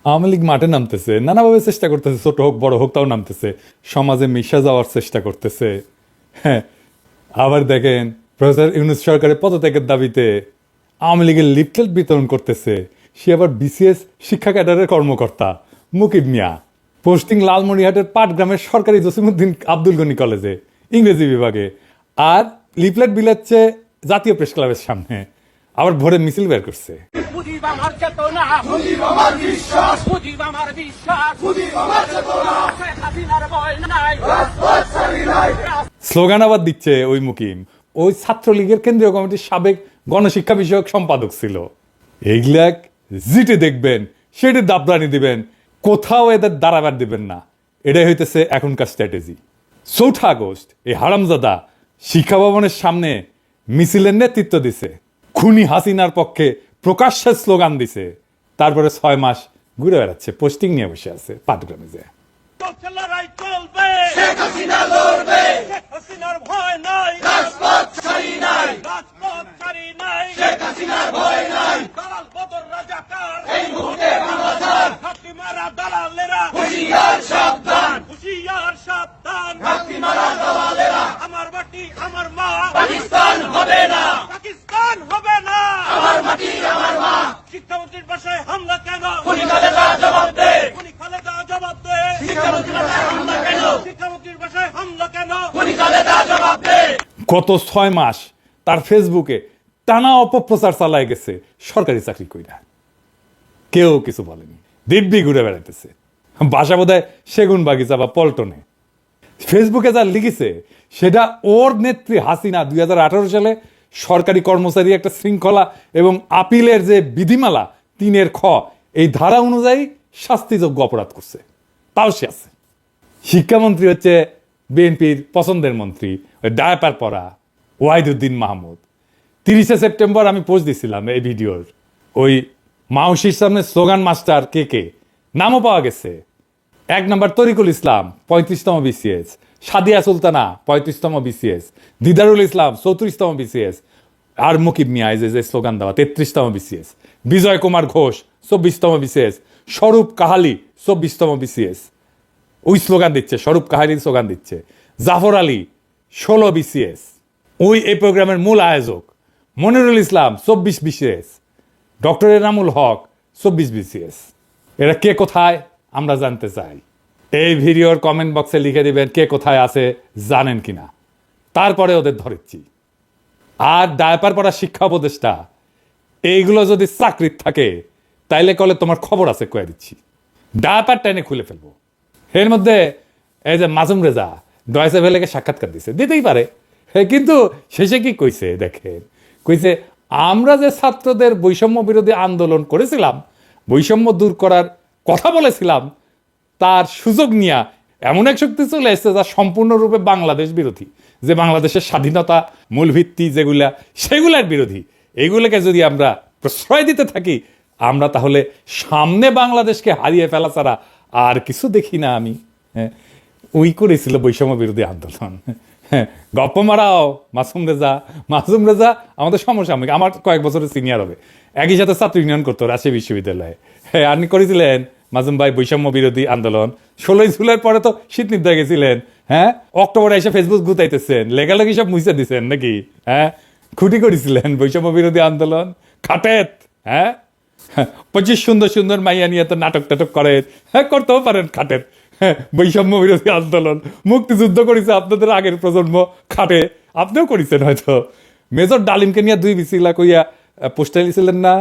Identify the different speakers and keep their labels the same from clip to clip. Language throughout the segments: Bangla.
Speaker 1: আওয়ামী লীগ মাঠে নামতেছে, নানাভাবে চেষ্টা করতেছে, ছোট হোক বড় হোক তাও নামতেছে, সমাজে মিশে যাওয়ার চেষ্টা করতেছে। হ্যাঁ, আবার দেখেন প্রফেসর ইউনূস সরকারের পদত্যাগের দাবিতে আওয়ামী লীগের লিফলেট বিতরণ করতেছে। সে আবার বিসিএস শিক্ষা ক্যাডারের কর্মকর্তা মুকিব মিয়া, পোস্টিং লালমনিরহাটের পাটগ্রামের সরকারি জসিমউদ্দিন আব্দুল গনি কলেজে ইংরেজি বিভাগে, আর লিফলেট বিলাচ্ছে জাতীয় প্রেস ক্লাবের সামনে, আবার ভোরে মিছিল বের করছে। স্লোগান আবার দিচ্ছে ওই মুকিম, ওই ছাত্রলীগের কেন্দ্রীয় কমিটির সাবেক গণশিক্ষা বিষয়ক সম্পাদক ছিল। এইগুলা জিটে দেখবেন, সেটি দাবরানি দিবেন, কোথাও এদের দাঁড়াবার দিবেন না। এটাই হইতেছে এখনকার স্ট্র্যাটেজি। 4 আগস্ট এই হারামজাদা শিক্ষা ভবনের সামনে মিছিলের নেতৃত্ব দিছে, খুনি হাসিনার পক্ষে প্রকাশ্যে স্লোগান দিছে, তারপরে 6 মাস ঘুরে বেড়াচ্ছে, পোস্টিং নিয়ে বসে আছে পাটগ্রামে যে।
Speaker 2: আমার মাটি আমার মা, পাকিস্তান হবে না, পাকিস্তান হবে না, আমার মাটি আমার মা। শিক্ষামন্ত্রীর বাসায় হামলা কেন? খুনি খালেদা জবাব দে, খুনি খালেদা জবাব দে। শিক্ষামন্ত্রীর বাসায় হামলা কেন? শিক্ষামন্ত্রীর বাসায় হামলা কেন? খুনি খালেদা জবাব দে।
Speaker 1: গত 6 মাস তার ফেসবুকে টানা অপপ্রচার চালায় গেছে সরকারি চাকরি কইরা, কেউ কিছু বলেনি, দিব্যি ঘুরে বেড়াইতেছে, বাসা বোধহয় সেগুন বাগিচা বা পল্টনে। ফেসবুকে যা লিখেছে সেটা ওর নেত্রী হাসিনা 2018 সালে সরকারি কর্মচারী একটা শৃঙ্খলা এবং আপিলের যে বিধিমালা 3 খ এই ধারা অনুযায়ী শাস্তিযোগ্য অপরাধ করছে, তাও সে আছে। শিক্ষামন্ত্রী হচ্ছে বিএনপির পছন্দের মন্ত্রী, ওই ডায়াপার পরা ওয়াহিদুদ্দিন মাহমুদ। 30 সেপ্টেম্বর আমি পোস্ট দিছিলাম এই ভিডিওর, ওই মাউসির সামনে স্লোগান মাস্টার কে কে নামও পাওয়া গেছে। 1 নম্বর তরিকুল ইসলাম 35তম বিসিএস, সাদিয়া সুলতানা 35তম বিসিএস, দিদারুল ইসলাম 34তম বিসিএস, আর মুকিব মিয়া যে স্লোগান দেওয়া 33তম বিসিএস, বিজয় কুমার ঘোষ 24তম বিসিএস, স্বরূপ কাহালি 24তম বিসিএস, ওই স্লোগান দিচ্ছে, স্বরূপ কাহালির স্লোগান দিচ্ছে। জাফর আলী 16 বিসিএস, ওই এই প্রোগ্রামের মূল আয়োজক। মনিরুল ইসলাম 24 BCS, doctor Enamul Haque 24 BCS. এরা কে কোথায় আমরা জানতে চাই। এই ভিডিওর কমেন্ট বক্সে লিখে দিবেন কে কোথায় আছে জানেন কিনা, তারপরে ওদের ধরেছি। আর ডায়াপার পড়া শিক্ষা উপদেষ্টা এইগুলো যদি চাকরির থাকে তাইলে কলে তোমার খবর আছে কয়ে দিচ্ছি, ডায়াপার টেনে খুলে ফেলবো। এর মধ্যে এই যে মাজুম রেজা ডয়েসে ভেলেকে সাক্ষাৎকার দিছে, দিতেই পারে, কিন্তু শেষে কি কইছে দেখেন, কইছে আমরা যে ছাত্রদের বৈষম্য বিরোধী আন্দোলন করেছিলাম, বৈষম্য দূর করার কথা বলেছিলাম, তার সুযোগ নিয়ে এমন এক শক্তি চলে এসেছে যা সম্পূর্ণরূপে বাংলাদেশ বিরোধী, যে বাংলাদেশের স্বাধীনতা মূল ভিত্তি যেগুলা সেগুলার বিরোধী। এইগুলোকে যদি আমরা প্রশ্রয় দিতে থাকি, আমরা তাহলে সামনে বাংলাদেশকে হারিয়ে ফেলা ছাড়া আর কিছু দেখি না আমি। হ্যাঁ, ওই করেছিল বৈষম্য বিরোধী আন্দোলন। হ্যাঁ, গপ্প মারাও মাসুম রেজা আমাদের সমসাময়িক, আমার কয়েক বছরের সিনিয়র হবে, একই সাথে ছাত্র ইউনিয়ন করতো রাজশাহী বিশ্ববিদ্যালয়ে। হ্যাঁ, আপনি করেছিলেন মাজুম ভাই বৈষম্য বিরোধী আন্দোলন। 16 জুলাইয়ের পরে তো শীত নিতে গেছিলেন। হ্যাঁ, অক্টোবরে এসে ফেসবুক গুতাইতেছেন, লেগালেগি সব মুছে দিচ্ছেন নাকি? হ্যাঁ, খুঁটি করেছিলেন বৈষম্য বিরোধী আন্দোলন খাটেত। হ্যাঁ, 25 সুন্দর সুন্দর মাইয়া নিয়ে তো নাটক টাটক করে, হ্যাঁ করতেও পারেন খাটের। হ্যাঁ, বৈষম্য বিরোধী আন্দোলন, মুক্তিযুদ্ধ করেছে আপনাদের আগের প্রজন্ম খাটে, আপনিও করেছেন হয়তো। মেজর ডালিমকে নিয়ে 2 বিসিলা কইয়া পোস্টার লিছিলেন না?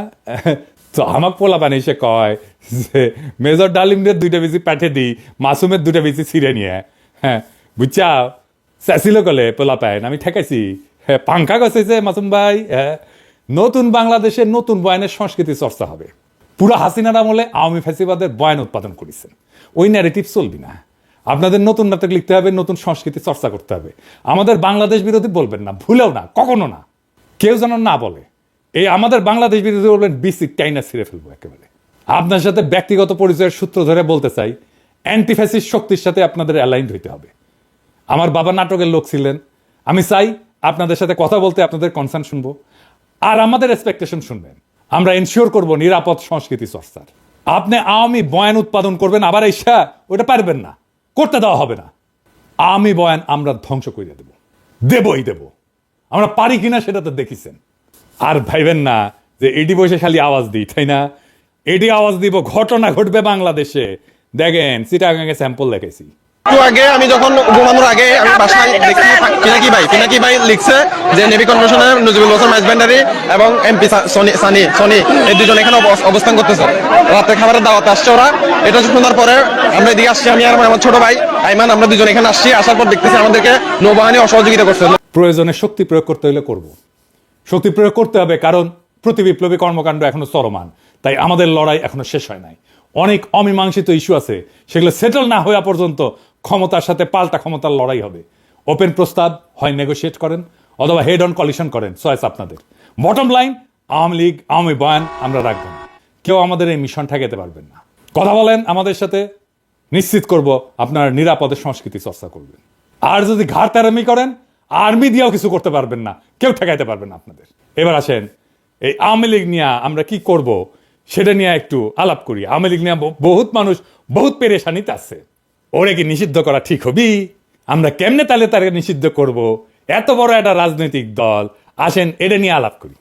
Speaker 1: তো আমার পোলা বানিয়ে সে কয় যে মেজর ডালিমদের 2টা বিসি পাঠিয়ে দিই, মাসুমের 2টা বিসি ছিঁড়ে নিয়ে। হ্যাঁ, বুঝছা চেঁচিল কলে পোলা পায় আমি ঠেকাইছি। হ্যাঁ, পাঙ্খা গছেছে মাসুম ভাই। হ্যাঁ, নতুন বাংলাদেশের নতুন বয়ানের সংস্কৃতি চর্চা হবে। পুরো হাসিনার আমলে আওয়ামী ফ্যাসিবাদের বয়ান উৎপাদন করেছেন, ওই ন্যারেটিভ চলবি না। আপনাদের নতুন নাটক লিখতে হবে, নতুন সংস্কৃতি চর্চা করতে হবে। আমাদের বাংলাদেশ বিরোধী বলবেন না, ভুলেও না, কখনো না, কেউ যেন না বলে এই আমাদের বাংলাদেশ বিরোধী বলবেন, বিসি টাইনা ছিঁড়ে ফেলবো একেবারে। আপনার সাথে ব্যক্তিগত পরিচয়ের সূত্র ধরে বলতে চাই, অ্যান্টিফ্যাসিস্ট শক্তির সাথে আপনাদের অ্যালাইন্ড হইতে হবে। আমার বাবা নাটকের লোক ছিলেন, আমি চাই আপনাদের সাথে কথা বলতে আপনাদের কনসার্ন শুনবো, আর আমাদের এক্সপেকটেশন শুনবেন। আমরা এনশিওর করব নিরাপদ সংস্কৃতি চর্চার। আপনি আওয়ামী বয়ান উৎপাদন করবেন আবার এসা ওটা পারবেন না, করতে দেওয়া হবে না। আওয়ামী বয়ান আমরা ধ্বংস করে দেবই দেব। আমরা পারি কিনা সেটা তো দেখিছেন। আর ভাইবেন না যে এডি বসে খালি আওয়াজ দিই, তাই না? এডি আওয়াজ দিব, ঘটনা ঘটবে বাংলাদেশে। দেখেন চিটাগাঙ্গে স্যাম্পল দেখেছি।
Speaker 3: একটু আগে আমি যখন ঘুমানোর আগে আমি বাসায় দেখছি পিনাকি ভাই লিখছে যে নেভি কনভেনশনের নজিবুল হোসেন মাইজভান্ডারি এবং এমপি সনি এই দুজন এখানে অবস্থান করতেছে। রাতে খাবারের দাওয়াতে আসছে ওরা। এটা শোনার পরে আমরা এদিকে আসছি, আমি আর আমার ছোট ভাই আইমান, আমরা দুজন এখানে আসছি। আসার পর দেখতেছি আমাদেরকে নৌবাহিনী অসহযোগিতা করছে।
Speaker 1: প্রয়োজনে শক্তি প্রয়োগ করতে হলে করব, শক্তি প্রয়োগ করতে হবে, কারণ প্রতি বিপ্লবী কর্মকাণ্ড এখনো চলমান। তাই আমাদের লড়াই এখনো শেষ হয় নাই। অনেক অমীমাংসিত ইস্যু আছে, সেগুলো সেটেল না হওয়া পর্যন্ত ক্ষমতার সাথে পাল্টা ক্ষমতার লড়াই হবে। ওপেন প্রস্তাব হয় নেগোশিয়েট করেন অথবা হেড অন কলিশন করেন, চয়েস আপনাদের। বটম লাইন, আওয়ামী লীগ আওয়ামী বয়ান আমরা রাখবো না। কেউ আমাদের এই মিশন ঠেকাতে পারবেন না। কথা বলেন আমাদের সাথে, নিশ্চিত করব আপনার নিরাপদে সংস্কৃতি চর্চা করবেন। আর যদি ঘাড় তেরামি করেন, আর্মি দিয়েও কিছু করতে পারবেন না, কেউ ঠেকাইতে পারবেন না আপনাদের। এবার আসেন এই আওয়ামী লীগ নিয়ে আমরা কি করব সেটা নিয়ে একটু আলাপ করি। আওয়ামী লীগ নিয়ে বহুত মানুষ বহুত পেরেশানিতে আছে। ওরে কি নিষিদ্ধ করা ঠিক হবি? আমরা কেমনে তাহলে তাকে নিষিদ্ধ করব? এত বড় একটা রাজনৈতিক দল, আসেন এটা নিয়ে আলাপ করি।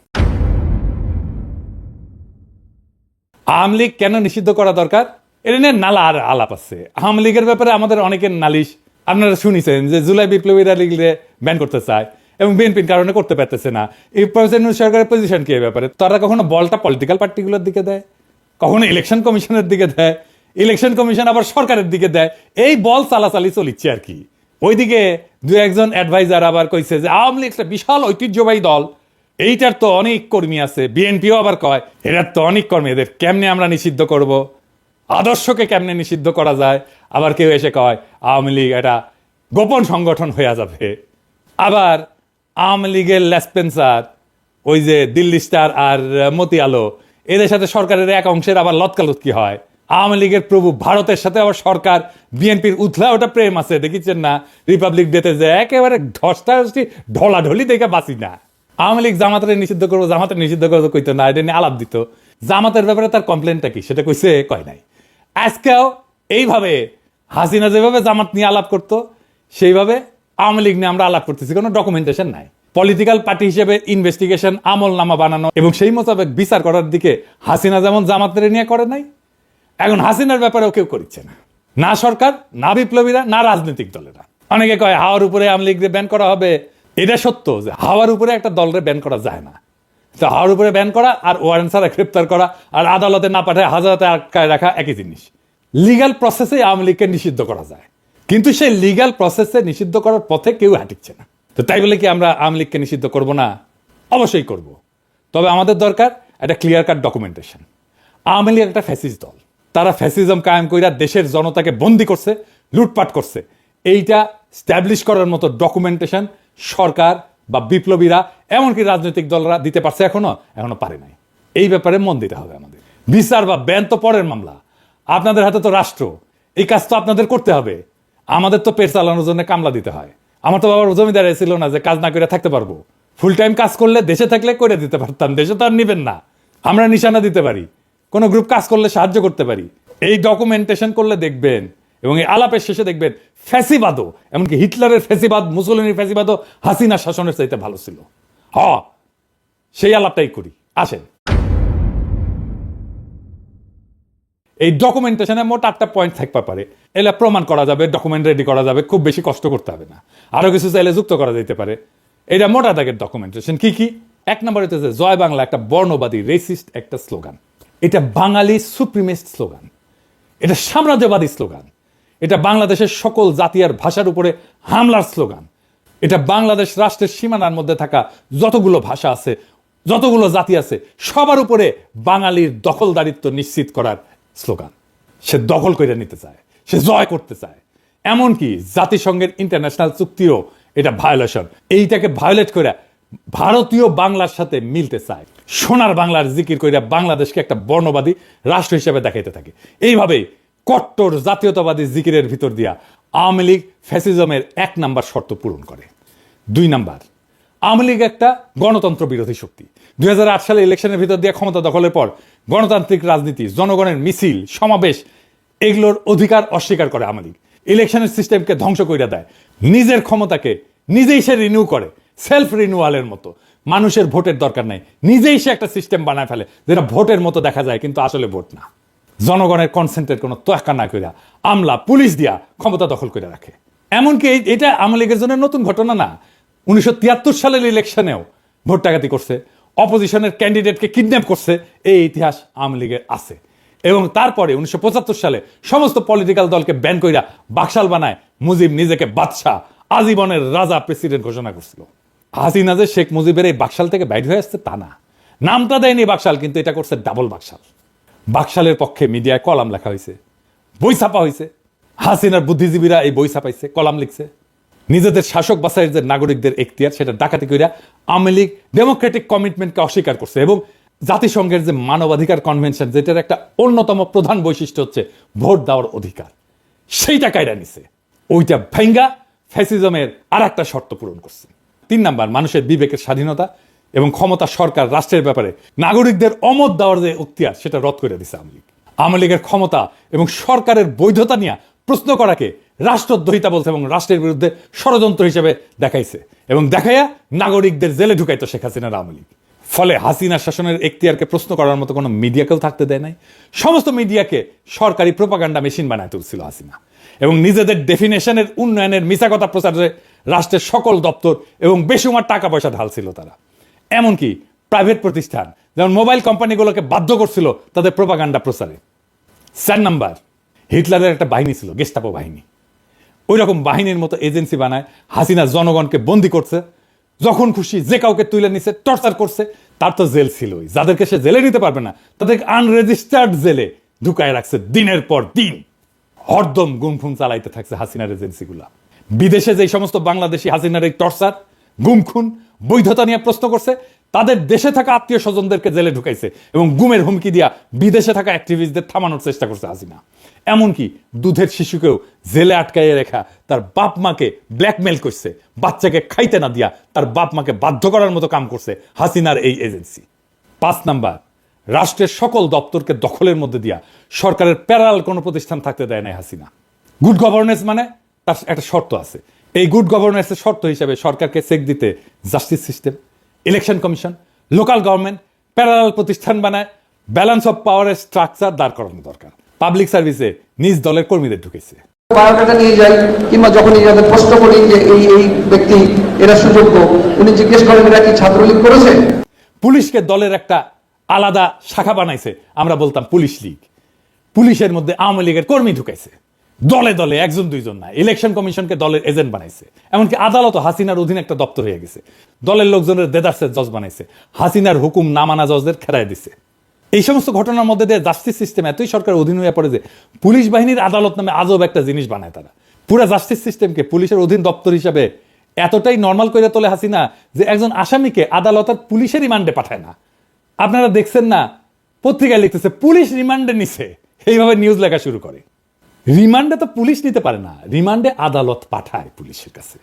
Speaker 1: আওয়ামী লীগ কেন নিষিদ্ধ করা দরকার এটা নিয়ে নালা আর আলাপ আছে। আওয়ামী লীগের ব্যাপারে আমাদের অনেকের নালিশ আপনারা শুনেছেন যে জুলাই বিপ্লবীরা লীগকে ব্যান করতে চায় এবং বিএনপির কারণে করতে পারতেছে না। এই সরকারের পজিশন কি ব্যাপারে? তারা কখনো বলটা পলিটিক্যাল পার্টিগুলোর দিকে দেয়, কখনো ইলেকশন কমিশনের দিকে দেয়, ইলেকশন কমিশন আবার সরকারের দিকে দেয়। এই বল চালাচালি চলিচ্ছে আর কি। ওইদিকে দু একজন অ্যাডভাইজার আবার কইছে যে আওয়ামী লীগ একটা বিশাল ঐতিহ্যবাহী দল, এইটার তো অনেক কর্মী আছে। বিএনপিও আবার কয় এটার তো অনেক কর্মী, এদের কেমনে আমরা নিষিদ্ধ করব, আদর্শকে কেমনে নিষিদ্ধ করা যায়। আবার কেউ এসে কয় আওয়ামী লীগ এটা গোপন সংগঠন হয়ে যাবে। আবার আওয়ামী লীগের লেসপেন্সার ওই যে দিল্লি স্টার আর মতি আলো, এদের সাথে সরকারের এক অংশের আবার লতকালতকি হয়। আওয়ামী লীগের প্রভু ভারতের সাথে আবার সরকার বিএনপির উথলা ওটা প্রেম আছে, দেখিচ্ছেন না? রিপাবলিক ডেতে যে একেবারে ধস্তাধস্তি ঢলাঢলি দেখে বাঁচি না। আওয়ামী লীগ জামাতের নিষিদ্ধ করবো, জামাতের নিষিদ্ধ করবো কইতো না, এটা নিয়ে আলাপ দিত। জামাতের ব্যাপারে তার কমপ্লেনটা কি সেটা কইছে? কয় নাই। আজকেও এইভাবে হাসিনা যেভাবে জামাত নিয়ে আলাপ করতো সেইভাবে আওয়ামী লীগ নিয়ে আমরা আলাপ করতেছি, কোনো ডকুমেন্টেশন নাই। পলিটিক্যাল পার্টি হিসেবে ইনভেস্টিগেশন আমল নামা বানানো এবং সেই মোতাবেক বিচার করার দিকে হাসিনা যেমন জামাতের নিয়ে করে নাই, এখন হাসিনার ব্যাপারেও কেউ করছে না। না সরকার, না বিপ্লবীরা, না রাজনৈতিক দলেরা। অনেকে কয় হাওয়ার উপরে আওয়ামী লীগকে ব্যান করা হবে। এটা সত্য যে হাওয়ার উপরে একটা দলরে ব্যান করা যায় না। তো হাওয়ার উপরে ব্যান করা আর ওয়ারেন্ট ছাড়া গ্রেপ্তার করা আর আদালতে না পাঠায় হাজারাতে আটকায় রাখা একই জিনিস। লিগ্যাল প্রসেসে আওয়ামী লীগকে নিষিদ্ধ করা যায়, কিন্তু সেই লিগ্যাল প্রসেসে নিষিদ্ধ করার পথে কেউ হাঁটিচ্ছে না। তো তাই বলে কি আমরা আওয়ামী লীগকে নিষিদ্ধ করব না? অবশ্যই করব। তবে আমাদের দরকার একটা clear cut documentation. Awami League একটা ফ্যাসিস্ট দল, তারা ফ্যাসিজম কায়েম কইরা দেশের জনতাকে বন্দি করছে, লুটপাট করছে। এইটা স্ট্যাবলিশ করার মতো ডকুমেন্টেশন সরকার বা বিপ্লবীরা এমনকি রাজনৈতিক দলরা দিতে পারছে এখনো পারে নাই। এই ব্যাপারে মন দিতে হবে আমাদের। বিচার বা ব্যান তো পরের মামলা, আপনাদের হাতে তো রাষ্ট্র, এই কাজ তো আপনাদের করতে হবে। আমাদের তো পেট চালানোর জন্য কামলা দিতে হয়। আমার তো বাবার জমিদার ছিল না যে কাজ না করে থাকতে পারবো। ফুল টাইম কাজ করলে দেশে থাকলে করে দিতে পারতাম, দেশে তো আর নিবেন না। আমরা নিশানা দিতে পারি, কোন গ্রুপ কাজ করলে সাহায্য করতে পারি। এই ডকুমেন্টেশন করলে দেখবেন এবং এই আলাপের শেষে দেখবেন ফ্যাসিবাদও, এমনকি হিটলারের ফ্যাসিবাদ, মুসলিনের ফ্যাসিবাদও হাসিনা শাসনের চাইতে ভালো ছিল। সেই আলাপটাই করি, আসেন। এই ডকুমেন্টেশনে মোট 8টা পয়েন্ট থাকতে পারে। এলা প্রমাণ করা যাবে, ডকুমেন্ট রেডি করা যাবে, খুব বেশি কষ্ট করতে হবে না। আরো কিছু চাইলে যুক্ত করা যেতে পারে। এটা মোটা দাগের ডকুমেন্টেশন। কি কি? 1 নম্বর হচ্ছে জয় বাংলা একটা বর্ণবাদী রেসিস্ট একটা স্লোগান। এটা বাঙালি সুপ্রিমিস্ট স্লোগান, এটা সাম্রাজ্যবাদী স্লোগান, এটা বাংলাদেশের সকল জাতি আর ভাষার উপরে হামলার স্লোগান। এটা বাংলাদেশ রাষ্ট্রের সীমানার মধ্যে থাকা যতগুলো ভাষা আছে, যতগুলো জাতি আছে, সবার উপরে বাঙালির দখলদারিত্ব নিশ্চিত করার স্লোগান। সে দখল করে নিতে চায়, সে জয় করতে চায়। এমনকি জাতিসংঘের ইন্টারন্যাশনাল চুক্তিও এটা ভায়োলেশন। এইটাকে ভায়োলেট করে ভারতীয় বাংলার সাথে মিলতে চায়। সোনার বাংলার জিকির কইরা বাংলাদেশকে একটা বর্ণবাদী রাষ্ট্র হিসেবে দেখাইতে থাকে। এইভাবে কট্টর জাতীয়তাবাদী জিকিরের ভিতর দিয়া আওয়ামী লীগ ফ্যাসিজমের 1 নাম্বার শর্ত পূরণ করে। 2 নাম্বার, আওয়ামী লীগ একটা গণতন্ত্র বিরোধী শক্তি। 2008 সালে ইলেকশনের ভিতর দিয়ে ক্ষমতা দখলের পর গণতান্ত্রিক রাজনীতি, জনগণের মিছিল, সমাবেশ, এগুলোর অধিকার অস্বীকার করে আওয়ামী লীগ। ইলেকশনের সিস্টেমকে ধ্বংস করে দেয়, নিজের ক্ষমতাকে নিজেই সে রিনিউ করে, সেলফ রিনিউয়ালের মতো। মানুষের ভোটের দরকার নাই, নিজেই সে একটা সিস্টেম বানায় ফেলে যেটা ভোটের মতো দেখা যায় কিন্তু আসলে ভোট না। জনগণের কনসেন্টের কোনো তোয়াক্কা না কইরা আমলা পুলিশ দিয়া ক্ষমতা দখল করে রাখে। এমনকি এটা আওয়ামী লীগের জন্য নতুন ঘটনা না। 1973 সালের ইলেকশনেও ভোট ডাকাতি করছে, অপোজিশনের ক্যান্ডিডেটকে কিডন্যাপ করছে, এই ইতিহাস আওয়ামী লীগের আছে। এবং তারপরে 1975 সালে সমস্ত পলিটিক্যাল দলকে ব্যান কইরা বাকশাল বানায় মুজিব নিজেকে বাদশাহ, আজীবনের রাজা প্রেসিডেন্ট ঘোষণা করছিল। হাসিনা যে শেখ মুজিবের এই বাকশাল থেকে বাইর হয়ে আসছে তা না, নামটা দেয়নি বাকশাল, কিন্তু এটা করছে ডাবল বাকশাল। বাকশালের পক্ষে মিডিয়ায় কলাম লেখা হয়েছে, বই ছাপা হয়েছে, হাসিনার বুদ্ধিজীবীরা এই বই ছাপাইছে, কলাম লিখছে। নিজেদের শাসক বাছাইয়ের যে নাগরিকদের এখতিয়ার সেটা ডাকাতি কইরা আওয়ামী লীগ ডেমোক্রেটিক কমিটমেন্টকে অস্বীকার করছে। এবং জাতিসংঘের যে মানবাধিকার কনভেনশন, যেটার একটা অন্যতম প্রধান বৈশিষ্ট্য হচ্ছে ভোট দেওয়ার অধিকার, সেইটা কায়রা নিছে। ওইটা ভেঙ্গা ফ্যাসিজমের আর একটা শর্ত পূরণ করছে। 3 নাম্বার, মানুষের বিবেকের স্বাধীনতা এবং ক্ষমতা সরকার রাষ্ট্রের ব্যাপারে নাগরিকদের অমত দেওয়ার যে এখতিয়ার সেটা রদ করে দিছে আওয়ামী লীগ। আওয়ামী লীগের ক্ষমতা এবং সরকারের বৈধতা নিয়ে প্রশ্ন করাকে রাষ্ট্রদ্রোহিতা বলছে এবং রাষ্ট্রের বিরুদ্ধে ষড়যন্ত্র হিসেবে দেখাইছে এবং দেখাইয়া নাগরিকদের জেলে ঢুকাইতো শেখ হাসিনার আওয়ামী লীগ। ফলে হাসিনা শাসনের এখতিয়ারকে প্রশ্ন করার মতো কোনো মিডিয়াকেও থাকতে দেয় নাই। সমস্ত মিডিয়াকে সরকারি প্রোপাগান্ডা মেশিন বানায় তুলছিল হাসিনা এবং নিজেদের ডেফিনেশনের উন্নয়নের মিছা কথা প্রচারে রাষ্ট্রের সকল দপ্তর এবং বেসুমার টাকা পয়সা ঢালছিল তারা। এমনকি প্রাইভেট প্রতিষ্ঠান যেমন মোবাইল কোম্পানিগুলোকে বাধ্য করছিল তাদের প্রোপাগান্ডা প্রচারে। 4 নাম্বার, হিটলারের একটা বাহিনী ছিল, গেস্টাপো বাহিনী। ওই রকম বাহিনীর মতো এজেন্সি বানায় হাসিনা জনগণকে বন্দি করছে, যখন খুশি যে কাউকে তুলে নিছে, টর্চার করছে। তার তো জেল ছিলই, যাদেরকে সে জেলে নিতে পারবে না তাদেরকে আনরেজিস্টার্ড জেলে ঢুকায় রাখছে দিনের পর দিন। হরদম গুমখুম চালাইতে থাকছে হাসিনার এজেন্সিগুলা। বিদেশে যে সমস্ত বাংলাদেশি হাসিনার এই টর্চার, গুমখুন, বৈধতা নিয়ে প্রশ্ন করছে, তাদের দেশে থাকা আত্মীয় স্বজনদেরকে জেলে ঢুকাইছে এবং গুমের হুমকি দিয়া বিদেশে থাকা অ্যাক্টিভিস্টদের থামানোর চেষ্টা করছে হাসিনা। এমনকি দুধের শিশুকেও জেলে আটকাইয়ে রেখা তার বাপ মাকে ব্ল্যাকমেল করছে, বাচ্চাকে খাইতে না দিয়া তার বাপ মাকে বাধ্য করার মতো কাম করছে হাসিনার এই এজেন্সি। 5 নাম্বার, রাষ্ট্রের সকল দপ্তরকে দখলের মধ্যে দিয়া সরকারের প্যারাল কোনো প্রতিষ্ঠান থাকতে দেয় নাই হাসিনা। গুড গভর্নেন্স মানে তার একটা শর্ত আছে। এই গুড গভর্নেন্সের শর্ত হিসেবে সরকারকে চেক দিতে justice system, election commission, local government, parallel প্রতিষ্ঠান বানায় ব্যালেন্স অফ পাওয়ারের স্ট্রাকচার দাঁড় করানো দরকার। পাবলিক সার্ভিসে নিজ দলের কর্মীদের ঢুকেছে।
Speaker 4: বায়োডাটা নিয়ে যাই কিংবা যখনই যাদের প্রশ্ন করি যে এই ব্যক্তি এরা সুযোগ্য, উনি জিজ্ঞেস করেন এরা কি ছাত্রলীগ করেছে।
Speaker 1: পুলিশকে দলের একটা আলাদা শাখা বানাইছে, আমরা বলতাম পুলিশ লীগ। পুলিশের মধ্যে আওয়ামী লীগের কর্মী ঢুকাইছে, দলে দলে, 1-2 জন না। ইলেকশন কমিশনকে দলের এজেন্ট বানাইছে। এমনকি আদালত হাসিনার অধীনে একটা দপ্তর হয়ে গেছে। দলের লোকজনের দেদারসের জজ বানাইছে, হাসিনার হুকুম না মানা জজদের খেরাই দিছে। এই সমস্ত ঘটনার মধ্যে দিয়ে জাস্টিস সিস্টেম এতই সরকারের অধীন হয়ে পড়ে যে পুলিশ বাহিনীর আদালত নামে আজব একটা জিনিস বানায় তারা। পুরো জাস্টিস সিস্টেমকে পুলিশের অধীন দপ্তর হিসাবে এতটাই নর্মাল করে তোলে হাসিনা যে একজন আসামিকে আদালত আর পুলিশের রিমান্ডে পাঠায় না। আপনারা দেখছেন না, পত্রিকায় লিখতেছে পুলিশ রিমান্ডে নিছে, এইভাবে নিউজ লেখা শুরু করে। রিমান্ডে তো পুলিশ নিতে পারে না, রিমান্ডে আদালত পাঠায় পুলিশের কাছে,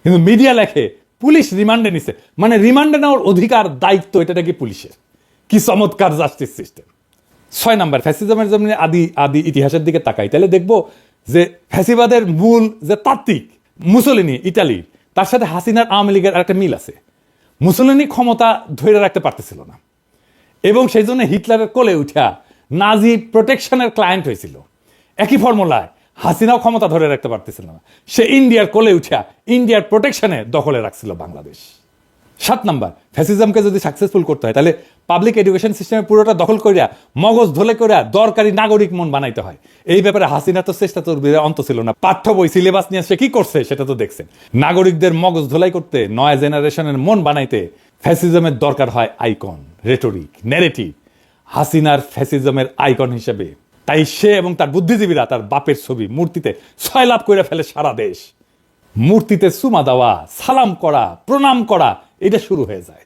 Speaker 1: কিন্তু মিডিয়া লেখে পুলিশ রিমান্ডে নিছে, মানে রিমান্ডে নেওয়ার অধিকার দায়িত্ব এটা নাকি পুলিশের। কি চমৎকার জাস্টিস সিস্টেম। 6 নাম্বার, ফ্যাসিজমের জন্য আদি ইতিহাসের দিকে তাকাই তাহলে দেখবো যে ফ্যাসিবাদের মূল যে তাত্ত্বিক মুসলিনি ইটালির, তার সাথে হাসিনার আওয়ামী লীগের একটা মিল আছে। মুসলিনি ক্ষমতা ধরে রাখতে পারতেছিল না এবং সেই জন্য হিটলারের কোলে উঠা নাজি প্রোটেকশনের ক্লায়েন্ট হয়েছিল। একই ফর্মুলায় হাসিনাও ক্ষমতা ধরে রাখতে পারতেছিল না, সে ইন্ডিয়ার কোলে উঠা ইন্ডিয়ার প্রোটেকশনে দখলে রাখছিল বাংলাদেশ। 7 নাম্বার, ফ্যাসিজমকে যদি সাকসেসফুল করতে হয় তাহলে পাবলিক এডুকেশন সিস্টেমে পুরোটা দখল করিয়া মগজ ধলে করিয়া দরকারি নাগরিক মন বানাইতে হয়। এই ব্যাপারে হাসিনা তো চেষ্টা তোর অন্ত ছিল না। পাঠ্য বই সিলেবাস নিয়ে সে কি করছে সেটা তো দেখছেন। নাগরিকদের মগজ ধোলাই করতে, নয়া জেনারেশনের মন বানাইতে ফ্যাসিজমের দরকার হয় আইকন, রেটরিক, ন্যারেটিভ। হাসিনার ফ্যাসিজমের আইকন হিসেবে তাই সে এবং তার বুদ্ধিজীবীরা তার বাপের ছবি মূর্তিতে সয়লাভ করে ফেলে সারা দেশ। মূর্তিতে চুমা দেওয়া, সালাম করা, প্রণাম করা, এটা শুরু হয়ে যায়।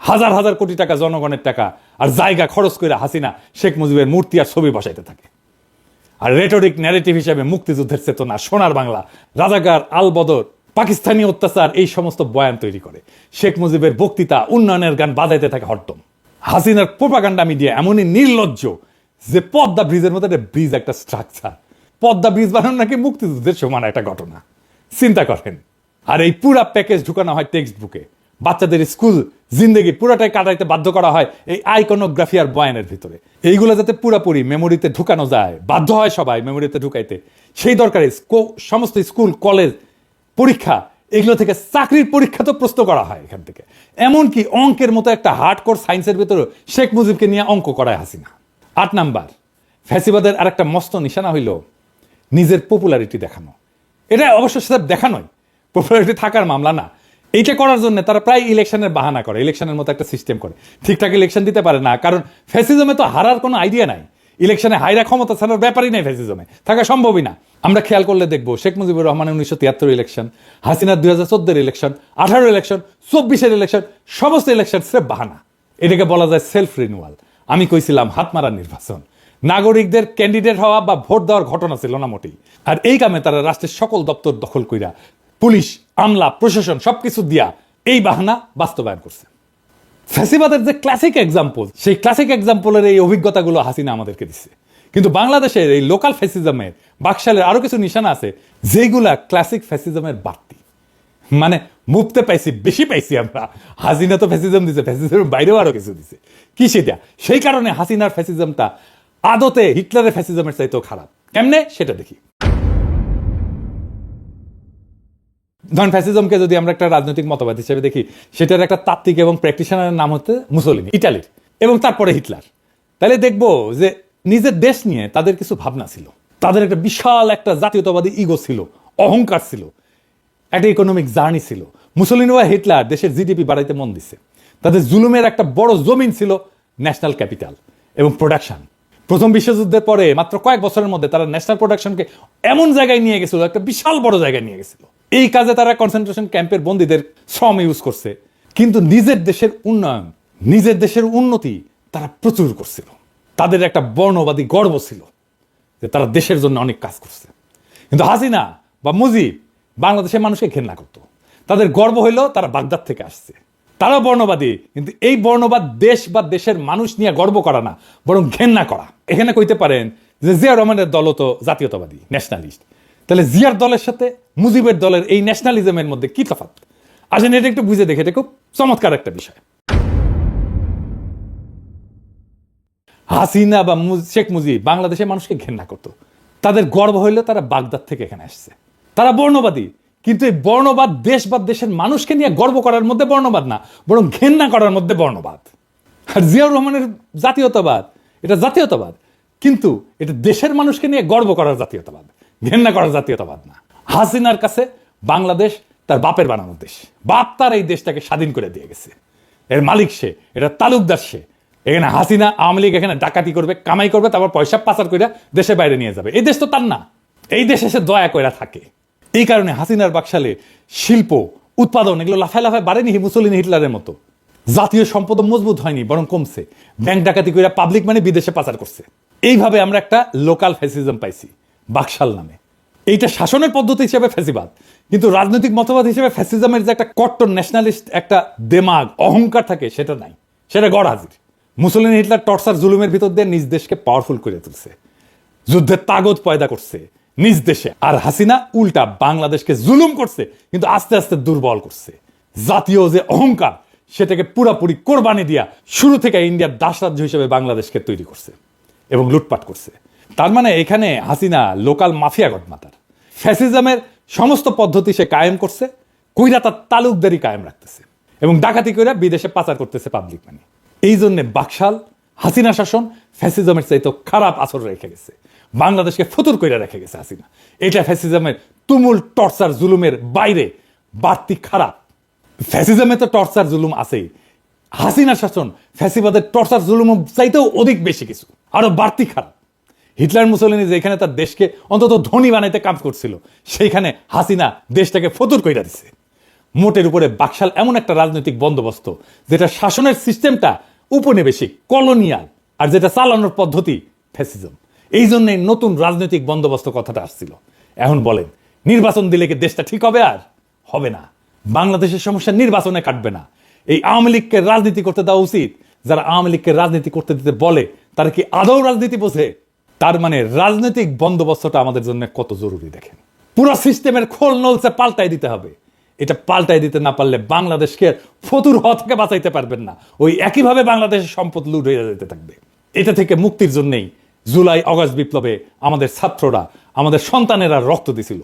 Speaker 1: হাজার হাজার কোটি টাকা জনগণের টাকা আর জায়গা খরচ করে হাসিনা শেখ মুজিবের মূর্তি আর ছবি বসাইতে থাকে। আর রেটরিক ন্যারেটিভ হিসেবে মুক্তিযুদ্ধের চেতনা, সোনার বাংলা, রাজাকার, আলবদর, পাকিস্তানি অত্যাচার এই সমস্ত বয়ান তৈরি করে। শেখ মুজিবের বক্তৃতা, উন্নয়নের গান বাজাইতে থাকে হরদম। হাসিনার প্রোপাগান্ডা মিডিয়া এমনই নির্লজ্জ যে পদ্মা ব্রিজের মধ্যে একটা ব্রিজ, একটা স্ট্রাকচার, পদ্মা ব্রিজ বানানো নাকি মুক্তিযুদ্ধের সমান একটা ঘটনা। চিন্তা করেন। আর এই পুরা প্যাকেজ ঢুকানো হয় টেক্সট বুকে। বাচ্চাদের স্কুল জিন্দেগি পুরাটাই কাটাইতে বাধ্য করা হয় এই আইকনোগ্রাফি আর বয়ানের ভিতরে। এইগুলো যাতে পুরাপুরি মেমোরিতে ঢুকানো যায়, বাধ্য হয় সবাই মেমোরিতে ঢুকাইতে, সেই দরকারে সমস্ত স্কুল, কলেজ, পরীক্ষা, এগুলো থেকে চাকরির পরীক্ষা তো প্রশ্ন করা হয় এখান থেকে। এমনকি অঙ্কের মতো একটা হার্ডকোর সায়েন্সের ভিতরে শেখ মুজিবকে নিয়ে অঙ্ক করায় হাসিনা। 8 নাম্বার, ফ্যাসিবাদের আর একটা মস্ত নিশানা হইল নিজের পপুলারিটি দেখানো। এটা অবশ্য সেটা দেখানোই, পপুলারিটি থাকার মামলা না। এইটা করার জন্য তারা প্রায় ইলেকশনের বাহানা করে, ইলেকশনের মতো একটা সিস্টেম করে। ঠিকঠাক ইলেকশন দিতে পারে না, কারণ ফ্যাসিজমে তো হারার কোনো আইডিয়া নাই। ইলেকশনে হাইরা ক্ষমতা ছাড়ার ব্যাপারই নাই, ফ্যাসিজমে থাকা সম্ভবই না। আমরা খেয়াল করলে দেখবো শেখ মুজিবুর রহমানের 1973 ইলেকশন, হাসিনার 2014 ইলেকশন, 18 ইলেকশন, 24 ইলেকশন, সমস্ত ইলেকশন স্রেফ বাহানা। এটাকে বলা যায় সেলফ রিনিউয়াল। আমি কইছিলাম হাতমারা নির্বাচন। নাগরিকদের ক্যান্ডিডেট হওয়া বা ভোট দেওয়ার ঘটনা ছিল না মোটেই। আর এই কামে তারা রাষ্ট্রের সকল দপ্তর দখল কইরা, পুলিশ, আমলা, প্রশাসন সবকিছু দিয়া এই বাহানা বাস্তবায়ন করছে। ফ্যাসিবাদের যে ক্লাসিক এক্সাম্পল, সেই ক্লাসিক এক্সাম্পলের এই অভিজ্ঞতাগুলো হাসিনা আমাদেরকে দিচ্ছে। কিন্তু বাংলাদেশের এই লোকাল ফ্যাসিজমের, বাকশালের আরো কিছু নিশানা আছে যেগুলা ক্লাসিক ফ্যাসিজমের বাড়তি। মানে মুক্তে পাইছি, বেশি পাইছি আমরা। হাসিনা তো ফ্যাসিজম দিছে, ফ্যাসিজমের বাইরেও আরো কিছু দিছে। কি সেটা? সেই কারণে হাসিনার ফ্যাসিজমটা আদতে হিটলারের ফ্যাসিজমের চাইতেও খারাপ। কেমনে সেটা দেখি। ধরেন ফ্যাসিজমকে যদি আমরা একটা রাজনৈতিক মতবাদ হিসেবে দেখি, সেটার একটা তাত্ত্বিক এবং প্র্যাকটিশনারের নাম হচ্ছে মুসোলিনি, ইটালির, এবং তারপরে হিটলার। তাহলে দেখবো যে নিজের দেশ নিয়ে তাদের কিছু ভাবনা ছিল, তাদের একটা বিশাল একটা জাতীয়তাবাদী ইগো ছিল, অহংকার ছিল, একটা ইকোনমিক জার্নি ছিল। মুসোলিনি বা হিটলার দেশের জিডিপি বাড়াইতে মন দিছে। তাদের জুলুমের একটা বড় জমিন ছিল ন্যাশনাল ক্যাপিটাল এবং প্রোডাকশন। প্রথম বিশ্বযুদ্ধের পরে মাত্র কয়েক বছরের মধ্যে তারা ন্যাশনাল প্রোডাকশনকে এমন জায়গায় নিয়ে গেছিল, একটা বিশাল বড় জায়গায় নিয়ে গেছিল। এই কাজে তারা কনসেন্ট্রেশন ক্যাম্পের বন্দীদের শ্রম ইউজ করছে। কিন্তু নিজের দেশের উন্নয়ন, নিজের দেশের উন্নতি তারা প্রচুর করছিল। তাদের একটা বর্ণবাদী গর্ব ছিল যে তারা দেশের জন্য অনেক কাজ করছে। কিন্তু হাসিনা বা মুজিব বাংলাদেশের মানুষকে ঘেন্না করত। তাদের গর্ব হইল তারা বাগদাদ থেকে আসছে। তারা বর্ণবাদী, কিন্তু এই বর্ণবাদ দেশ বা দেশের মানুষ নিয়ে গর্ব করা না, বরং ঘেন্না করা। এখানে কইতে পারেন যে জিয়া রহমানের দলও তো জাতীয়তাবাদী, ন্যাশনালিস্ট। তাহলে জিয়ার দলের সাথে মুজিবের দলের এই ন্যাশনালিজমের মধ্যে কি তফাৎ? আসেন এটা একটু বুঝে দেখে, এটা খুব চমৎকার একটা বিষয়। হাসিনা বা শেখ মুজিব বাংলাদেশের মানুষকে ঘেন্না করত। তাদের গর্ব হইল তারা বাগদাদ থেকে এখানে আসছে। তারা বর্ণবাদী, কিন্তু এই বর্ণবাদ দেশ বা দেশের মানুষকে নিয়ে গর্ব করার মধ্যে বর্ণবাদ না, বরং ঘেন্না করার মধ্যে বর্ণবাদ। আর জিয়াউর রহমানের জাতীয়তাবাদ, এটা জাতীয়তাবাদ, কিন্তু এটা দেশের মানুষকে নিয়ে গর্ব করার জাতীয়তাবাদ, ঘেন্না করার জাতীয়তাবাদ না। হাসিনার কাছে বাংলাদেশ তার বাপের বানানো দেশ। বাপ তার এই দেশটাকে স্বাধীন করে দিয়ে গেছে। এর মালিক সে, এটা তালুকদার সে। এখানে হাসিনা, আওয়ামী লীগ এখানে ডাকাতি করবে, কামাই করবে, তারপর পয়সা পাচার করে দেশের বাইরে নিয়ে যাবে। এই দেশ তো তার না, এই দেশে সে দয়া কইরা থাকে। এই কারণে হাসিনার বাকশালে শিল্প, উৎপাদন এগুলো লাফায় লাফায় বাড়েনি মুসোলিনি, হিটলারের মতো। জাতীয় সম্পদ মজবুত হয়নি, বরং কমছে। ব্যাংক ডাকাতি কইরা পাবলিক মানে বিদেশে পাচার করছে। এইভাবে আমরা একটা লোকাল ফ্যাসিজম পাইছি বাকশাল নামে। এইটা শাসনের পদ্ধতি হিসেবে ফ্যাসিবাদ, কিন্তু রাজনৈতিক মতবাদ হিসেবে ফ্যাসিজমের যে একটা কট্টর ন্যাশনালিস্ট একটা দেমাগ, অহংকার থাকে, সেটা নাই, সেটা গড় হাজির। মুসোলিনি, হিটলার টর্চার জুলুমের ভিতর দিয়ে নিজ দেশকে পাওয়ারফুল করে তুলছে, যুদ্ধের তাগদ পয়দা করছে নিজ দেশে। আর হাসিনা উল্টা বাংলাদেশকে জুলুম করছে, কিন্তু আস্তে আস্তে দুর্বল করছে। জাতীয় যে অহংকার, সেটাকে পুরাপুরি কোরবানি দিয়া শুরু থেকে ইন্ডিয়ার দাসরাজ্য হিসেবে বাংলাদেশকে তৈরি করছে এবং লুটপাট করছে। তার মানে এখানে হাসিনা লোকাল মাফিয়া গডমাতার। ফ্যাসিজমের সমস্ত পদ্ধতি সে কায়েম করছে, কইরা তার তালুকদারি কায়েম রাখতেছে এবং ডাকাতি কইরা বিদেশে পাচার করতেছে পাবলিক মানি। এই জন্যে বাকশাল হাসিনা শাসন ফ্যাসিজমের চাইতে খারাপ আচরণ রেখে গেছে, বাংলাদেশকে ফতুর কইরা রেখে গেছে হাসিনা। এটা ফ্যাসিজমের তুমুল টর্চার জুলুমের বাইরে বাড়তি খারাপ। ফ্যাসিজমে তো টর্চার জুলুম আছেই, হাসিনা শাসন ফ্যাসিবাদের টর্চার জুলুম চাইতেও অধিক বেশি কিছু, আরো বাড়তি খারাপ। হিটলার মুসোলিনি যেখানে তার দেশকে অন্তত ধনী বানাইতে কাজ করছিল, সেইখানে হাসিনা দেশটাকে ফতুর কইরা দিছে। মোটের উপরে বাকশাল এমন একটা রাজনৈতিক বন্দোবস্ত যেটা শাসনের সিস্টেমটা উপনিবেশিক, কলোনিয়াল, আর যেটা চালানোর পদ্ধতি ফ্যাসিজম। এই জন্যই নতুন রাজনৈতিক বন্দোবস্ত কথাটা আসছিল। এখন বলেন, নির্বাচন দিলে কি দেশটা ঠিক হবে? আর হবে না। বাংলাদেশের সমস্যা নির্বাচনে কাটবে না। এই আওয়ামী লীগকে রাজনীতি করতে দেওয়া উচিত। যারা আওয়ামী লীগকে রাজনীতি করতে দিতে বলে তারা কি আদৌ রাজনীতি বোঝে? তার মানে রাজনৈতিক বন্দোবস্তটা আমাদের জন্য কত জরুরি দেখেন। পুরো সিস্টেমের খোল নলসে পাল্টাই দিতে হবে। এটা পাল্টাই দিতে না পারলে বাংলাদেশকে ফতুর হওয়া থেকে বাঁচাইতে পারবেন না। ওই একইভাবে বাংলাদেশের সম্পদ লুট হয়ে যেতে থাকবে। এটা থেকে মুক্তির জন্যই জুলাই অগাস্ট বিপ্লবে আমাদের ছাত্ররা, আমাদের সন্তানেরা রক্ত দিছিল।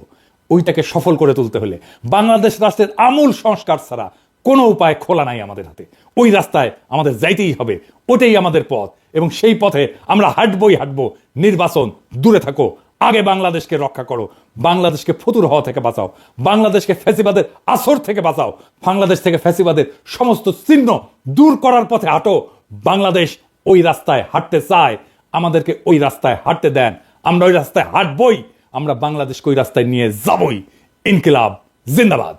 Speaker 1: ওইটাকে সফল করে তুলতে হলে বাংলাদেশ রাষ্ট্রের আমূল সংস্কার ছাড়া কোনো উপায় খোলা নাই আমাদের হাতে। ওই রাস্তায় আমাদের যাইতেই হবে, ওটাই আমাদের পথ এবং সেই পথে আমরা হাঁটবো। নির্বাচন দূরে থাকো, আগে বাংলাদেশকে রক্ষা করো, বাংলাদেশকে ফতুর হওয়া থেকে বাঁচাও, বাংলাদেশকে ফ্যাসিবাদের আসর থেকে বাঁচাও, বাংলাদেশ থেকে ফ্যাসিবাদের সমস্ত চিহ্ন দূর করার পথে হাঁটো। বাংলাদেশ ওই রাস্তায় হাঁটতে চায়, আমাদেরকে ওই রাস্তায় হাঁটতে দেন। আমরা ওই রাস্তায় হাঁটবই, আমরা বাংলাদেশকে ওই রাস্তায় নিয়ে যাবই। ইনকিলাব জিন্দাবাদ।